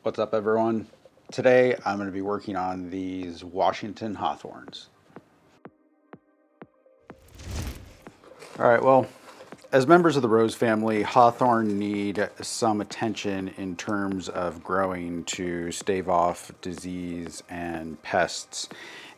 What's up, everyone? Today I'm going to be working on these Washington Hawthorns. All right, well, as members of the rose family, hawthorn need some attention in terms of growing to stave off disease and pests.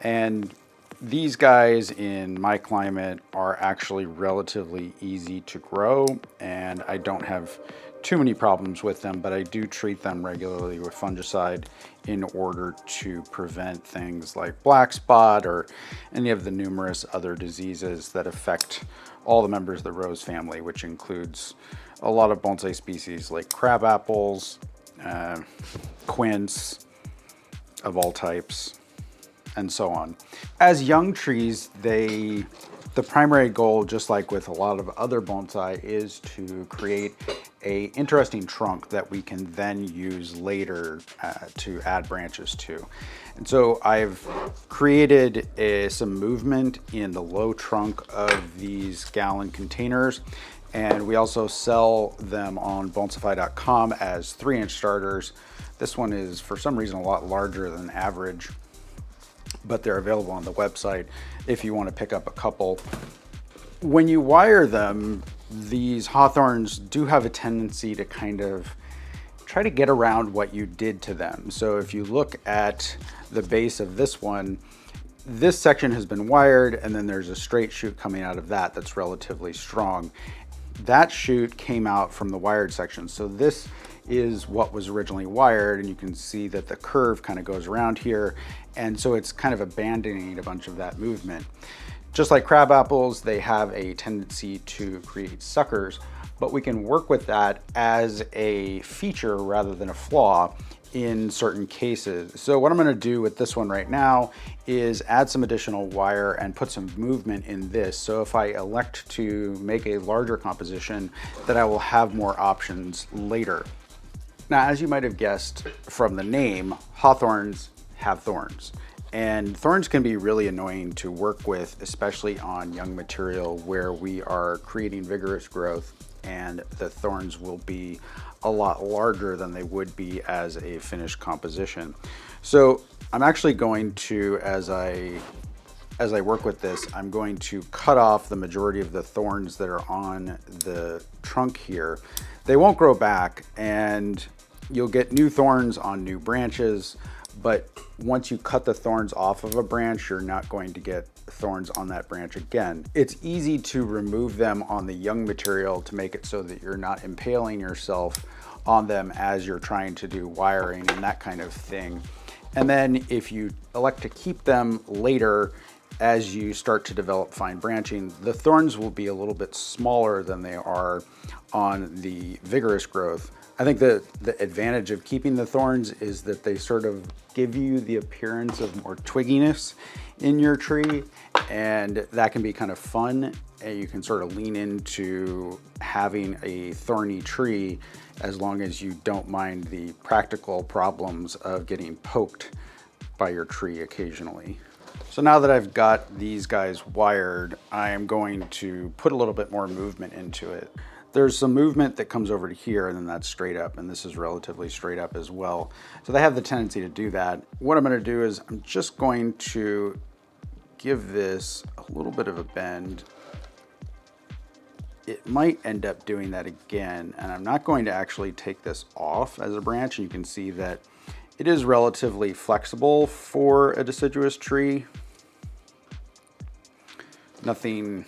And these guys in my climate are actually relatively easy to grow, and I don't have too many problems with them, but I do treat them regularly with fungicide in order to prevent things like black spot or any of the numerous other diseases that affect all the members of the rose family, which includes a lot of bonsai species like crabapples, quince of all types, and so on. As young trees, the primary goal, just like with a lot of other bonsai, is to create a interesting trunk that we can then use later to add branches to. And so I've created some movement in the low trunk of these gallon containers, and we also sell them on Bonsaify.com as 3-inch starters. This one is for some reason a lot larger than average, but they're available on the website if you want to pick up a couple. When you wire them, these hawthorns do have a tendency to kind of try to get around what you did to them. So if you look at the base of this one, this section has been wired, and then there's a straight shoot coming out of that that's relatively strong. That shoot came out from the wired section. So this is what was originally wired, and you can see that the curve kind of goes around here, and so it's kind of abandoning a bunch of that movement. Just like crabapples, they have a tendency to create suckers, but we can work with that as a feature rather than a flaw in certain cases. So what I'm going to do with this one right now is add some additional wire and put some movement in this. So if I elect to make a larger composition, then I will have more options later. Now, as you might have guessed from the name, hawthorns have thorns. And thorns can be really annoying to work with, especially on young material where we are creating vigorous growth, and the thorns will be a lot larger than they would be as a finished composition. So I'm actually going to, as I work with this, I'm going to cut off the majority of the thorns that are on the trunk here. They won't grow back, and you'll get new thorns on new branches, but once you cut the thorns off of a branch, you're not going to get thorns on that branch again. It's easy to remove them on the young material to make it so that you're not impaling yourself on them as you're trying to do wiring and that kind of thing. And then if you elect to keep them later, as you start to develop fine branching, the thorns will be a little bit smaller than they are on the vigorous growth. I think the advantage of keeping the thorns is that they sort of give you the appearance of more twigginess in your tree, and that can be kind of fun. And you can sort of lean into having a thorny tree as long as you don't mind the practical problems of getting poked by your tree occasionally. So now that I've got these guys wired, I am going to put a little bit more movement into it. There's some movement that comes over to here, and then that's straight up, and this is relatively straight up as well. So they have the tendency to do that. What I'm going to do is I'm just going to give this a little bit of a bend. It might end up doing that again, and I'm not going to actually take this off as a branch. And you can see that it is relatively flexible for a deciduous tree. Nothing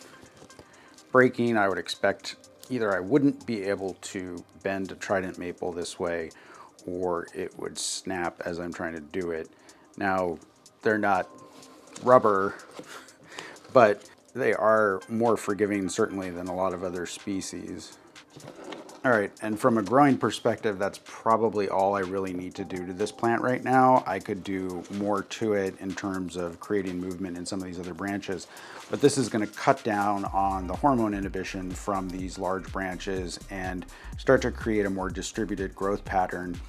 breaking. I would expect either I wouldn't be able to bend a trident maple this way, or it would snap as I'm trying to do it. Now, they're not rubber, but they are more forgiving certainly than a lot of other species. All right, and from a growing perspective, that's probably all I really need to do to this plant right now. I could do more to it in terms of creating movement in some of these other branches, but this is going to cut down on the hormone inhibition from these large branches and start to create a more distributed growth pattern.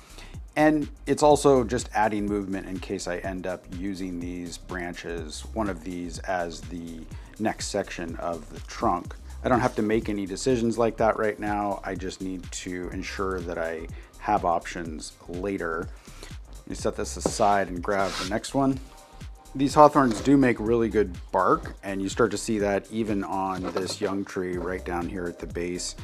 And it's also just adding movement in case I end up using these branches, one of these, as the next section of the trunk. I don't have to make any decisions like that right now. I just need to ensure that I have options later. You set this aside and grab the next one. These hawthorns do make really good bark, and you start to see that even on this young tree right down here at the base,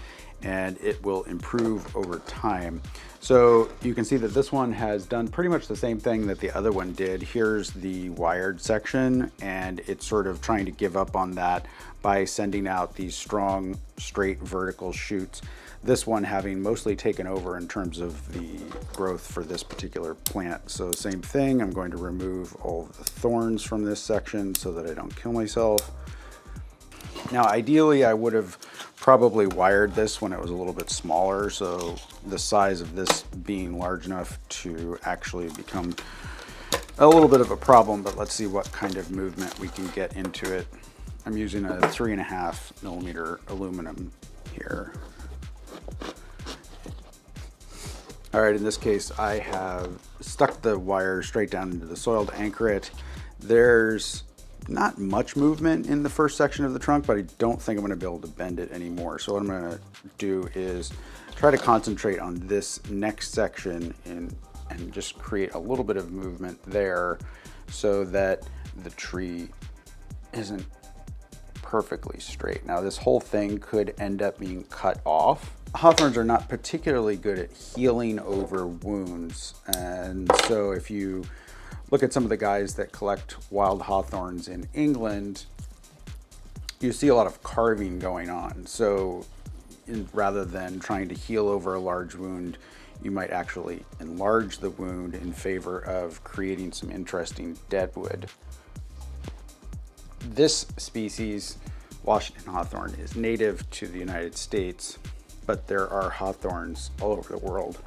and it will improve over time. So you can see that this one has done pretty much the same thing that the other one did. Here's the wired section, and it's sort of trying to give up on that by sending out these strong, straight vertical shoots. This one having mostly taken over in terms of the growth for this particular plant. So same thing, I'm going to remove all of the thorns from this section so that I don't kill myself. Now, ideally, I would have probably wired this when it was a little bit smaller, so the size of this being large enough to actually become a little bit of a problem, but let's see what kind of movement we can get into it. I'm using a 3.5 millimeter aluminum here. All right, in this case, I have stuck the wire straight down into the soil to anchor it. There's not much movement in the first section of the trunk, but I don't think I'm going to be able to bend it anymore. So what I'm going to do is try to concentrate on this next section and just create a little bit of movement there so that the tree isn't perfectly straight. Now, this whole thing could end up being cut off. Hawthorns are not particularly good at healing over wounds, and so if you look at some of the guys that collect wild hawthorns in England, you see a lot of carving going on. So rather than trying to heal over a large wound, you might actually enlarge the wound in favor of creating some interesting deadwood. This species, Washington Hawthorn, is native to the United States, but there are hawthorns all over the world.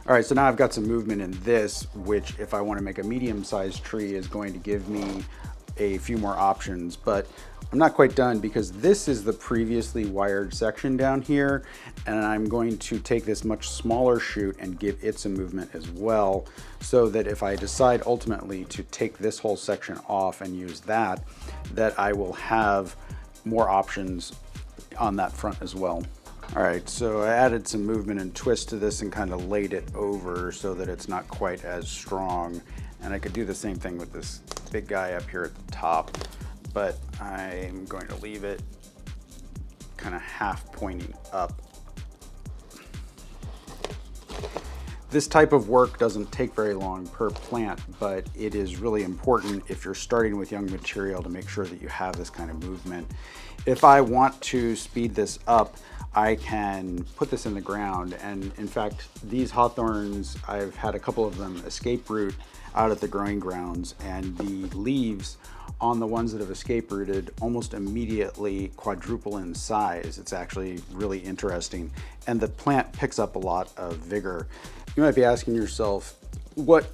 All right, so now I've got some movement in this, which if I want to make a medium-sized tree is going to give me a few more options, but I'm not quite done because this is the previously wired section down here, and I'm going to take this much smaller shoot and give it some movement as well, so that if I decide ultimately to take this whole section off and use that I will have more options on that front as well. All right, so I added some movement and twist to this and kind of laid it over so that it's not quite as strong. And I could do the same thing with this big guy up here at the top, but I'm going to leave it kind of half pointing up. This type of work doesn't take very long per plant, but it is really important if you're starting with young material to make sure that you have this kind of movement. If I want to speed this up, I can put this in the ground, and in fact, these hawthorns, I've had a couple of them escape root out at the growing grounds, and the leaves on the ones that have escape rooted almost immediately quadruple in size. It's actually really interesting, and the plant picks up a lot of vigor. You might be asking yourself, what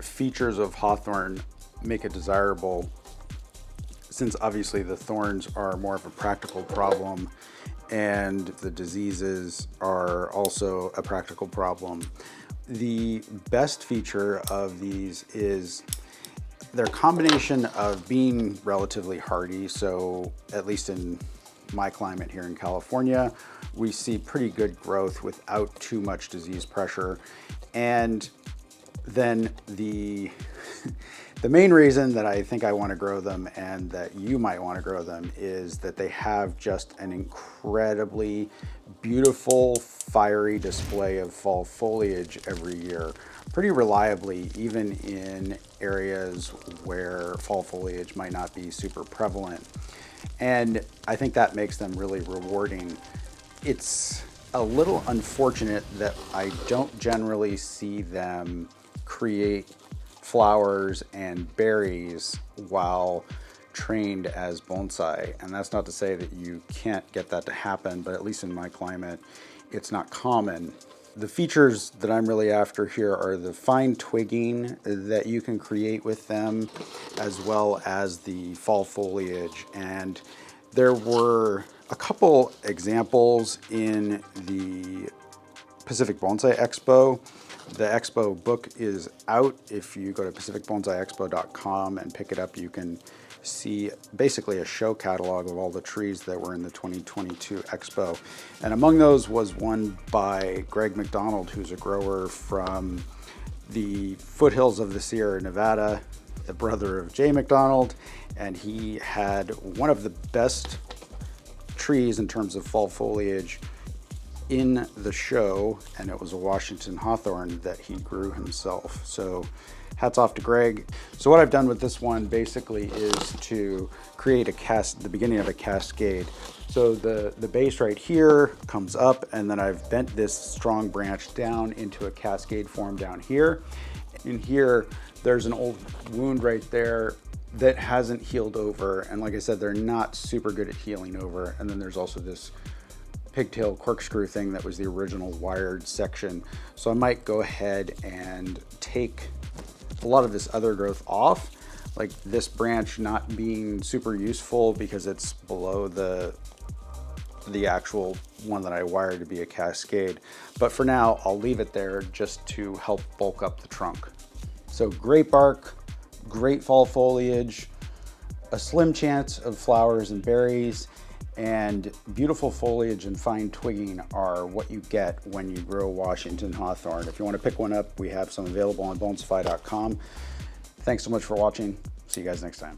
features of hawthorn make it desirable? Since obviously the thorns are more of a practical problem and the diseases are also a practical problem, the best feature of these is their combination of being relatively hardy. So at least in my climate here in California, we see pretty good growth without too much disease pressure. And then the main reason that I think I want to grow them and that you might want to grow them is that they have just an incredibly beautiful, fiery display of fall foliage every year, pretty reliably, even in areas where fall foliage might not be super prevalent. And I think that makes them really rewarding. It's a little unfortunate that I don't generally see them create flowers and berries while trained as bonsai. And that's not to say that you can't get that to happen, but at least in my climate, it's not common. The features that I'm really after here are the fine twigging that you can create with them, as well as the fall foliage. And there were a couple examples in the Pacific Bonsai Expo The expo book is out. If you go to pacificbonsaiexpo.com and pick it up, you can see basically a show catalog of all the trees that were in the 2022 expo. And among those was one by Greg McDonald, who's a grower from the foothills of the Sierra Nevada, the brother of Jay McDonald, and he had one of the best trees in terms of fall foliage in the show, and it was a Washington Hawthorn that he grew himself. So hats off to Greg. So what I've done with this one basically is to create the beginning of a cascade. So the base right here comes up, and then I've bent this strong branch down into a cascade form down here. In here, there's an old wound right there that hasn't healed over. And like I said, they're not super good at healing over. And then there's also this pigtail corkscrew thing that was the original wired section. So I might go ahead and take a lot of this other growth off, like this branch not being super useful because it's below the actual one that I wired to be a cascade. But for now, I'll leave it there just to help bulk up the trunk. So great bark, great fall foliage, a slim chance of flowers and berries, and beautiful foliage and fine twigging are what you get when you grow Washington Hawthorn. If you want to pick one up, we have some available on bonsaify.com. Thanks so much for watching. See you guys next time.